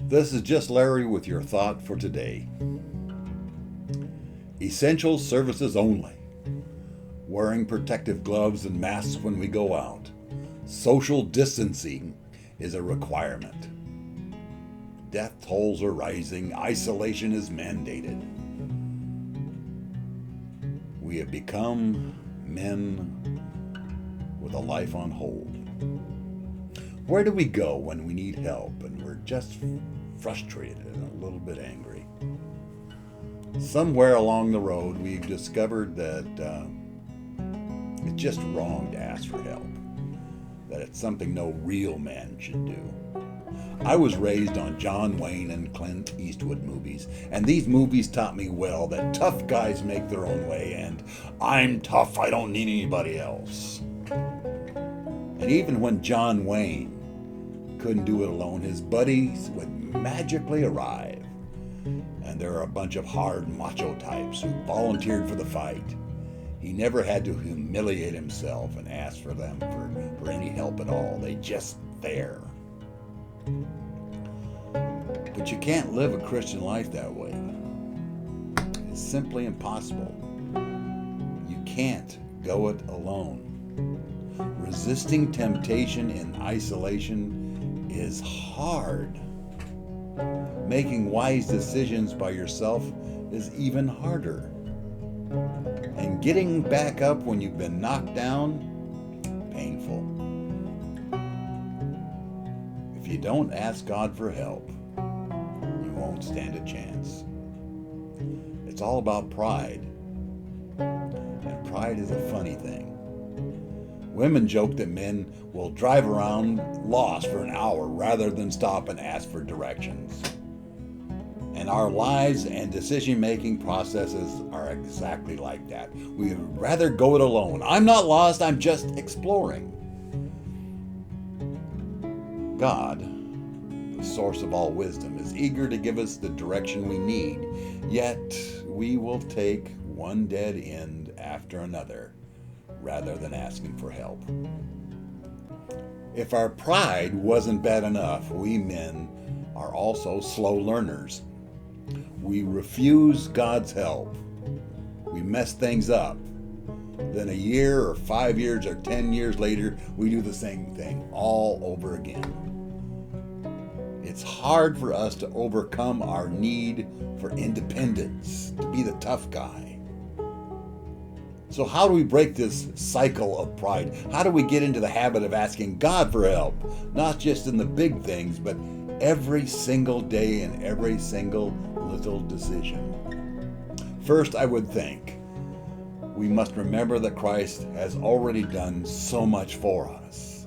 This is just Larry with your thought for today. Essential services only. Wearing protective gloves and masks when we go out. Social distancing is a requirement. Death tolls are rising. Isolation is mandated. We have become men with a life on hold. Where do we go when we need help and we're just frustrated and a little bit angry? Somewhere along the road, we've discovered that it's just wrong to ask for help, that it's something no real man should do. I was raised on John Wayne and Clint Eastwood movies, and these movies taught me well that tough guys make their own way, and I'm tough, I don't need anybody else. And even when John Wayne couldn't do it alone, his buddies would magically arrive. And there are a bunch of hard macho types who volunteered for the fight. He never had to humiliate himself and ask for them for any help at all. They just there. But you can't live a Christian life that way. It's simply impossible. You can't go it alone. Resisting temptation in isolation is hard. Making wise decisions by yourself is even harder. And getting back up when you've been knocked down, painful. If you don't ask God for help, you won't stand a chance. It's all about pride. And pride is a funny thing. Women joke that men will drive around lost for an hour rather than stop and ask for directions. And our lives and decision-making processes are exactly like that. We would rather go it alone. I'm not lost, I'm just exploring. God, the source of all wisdom, is eager to give us the direction we need, yet we will take one dead end after another rather than asking for help. If our pride wasn't bad enough, we men are also slow learners. We refuse God's help. We mess things up. Then a year or 5 years or 10 years later, we do the same thing all over again. It's hard for us to overcome our need for independence, to be the tough guy. So how do we break this cycle of pride? How do we get into the habit of asking God for help? Not just in the big things, but every single day and every single little decision. First, I would think we must remember that Christ has already done so much for us.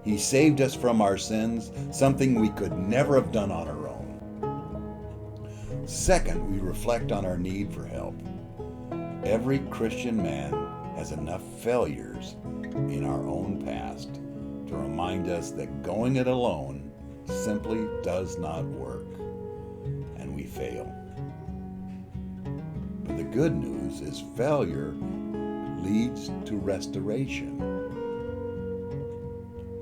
He saved us from our sins, something we could never have done on our own. Second, we reflect on our need for help. Every Christian man has enough failures in our own past to remind us that going it alone simply does not work, and we fail. But the good news is failure leads to restoration.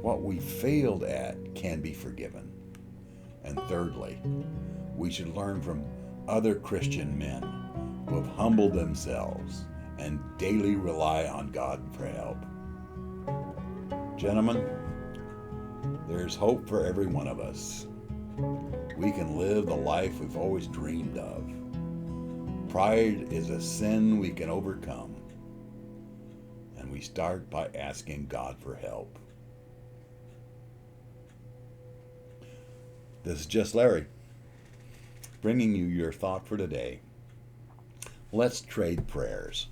What we failed at can be forgiven. And thirdly, we should learn from other Christian men who have humbled themselves and daily rely on God for help. Gentlemen, there's hope for every one of us. We can live the life we've always dreamed of. Pride is a sin we can overcome, and we start by asking God for help. This is just Larry, bringing you your thought for today. Let's trade prayers.